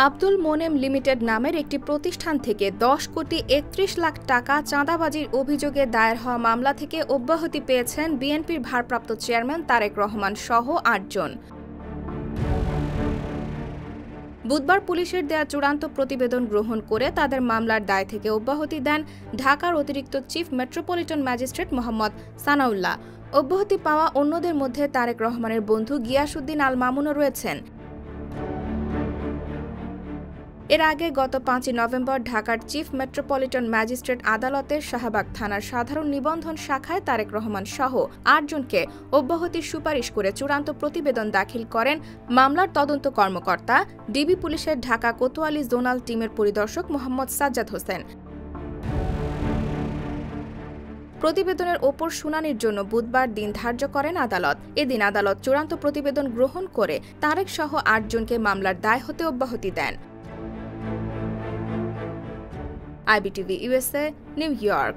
Abdul Monem limited নামের একটি প্রতিষ্ঠান থেকে ১০ কোটি ৩১ লাখ টাকা চাঁদাবাজির অভিযোগে দায়ের হওয়া মামলা থেকে অব্যাহতি পেয়েছেন বিএনপির ভারপ্রাপ্ত চেয়ারম্যান তারেক রহমান সহ ৮ জন। বুধবার পুলিশের দেয়া চূড়ান্ত প্রতিবেদন গ্রহণ করে তাদের মামলার দায় থেকে অব্যাহতি দেন ঢাকার অতিরিক্ত chief metropolitan magistrate Mohammad Sanaullah. অব্যাহতি পাওয়া অন্যদের মধ্যে তারেক রহমানের বন্ধু গিয়াসউদ্দিন আল মামুনও রয়েছেন। এর আগে গত ৫ নভেম্বর ঢাকার চিফ মেট্রোপলিটন ম্যাজিস্ট্রেট আদালতের শাহবাগ থানার সাধারণ নিবন্ধন শাখায় তারেক রহমান সহ ৮ জনকে অব্যাহতির সুপারিশ করে চূড়ান্ত প্রতিবেদন দাখিল করেন মামলার তদন্ত কর্মকর্তা ডিবি পুলিশের ঢাকা কোতোয়ালি জোনাল টিমের পরিদর্শক মোহাম্মদ সাজ্জাদ হোসেন। প্রতিবেদনের ওপর শুনানির জন্য বুধবার দিন ধার্য করেন আদালত। এদিন আদালত চূড়ান্ত প্রতিবেদন গ্রহণ করে তারেক সহ ৮ জনকে মামলার দায় হতে অব্যাহতি দেন। IBTV USA, New York।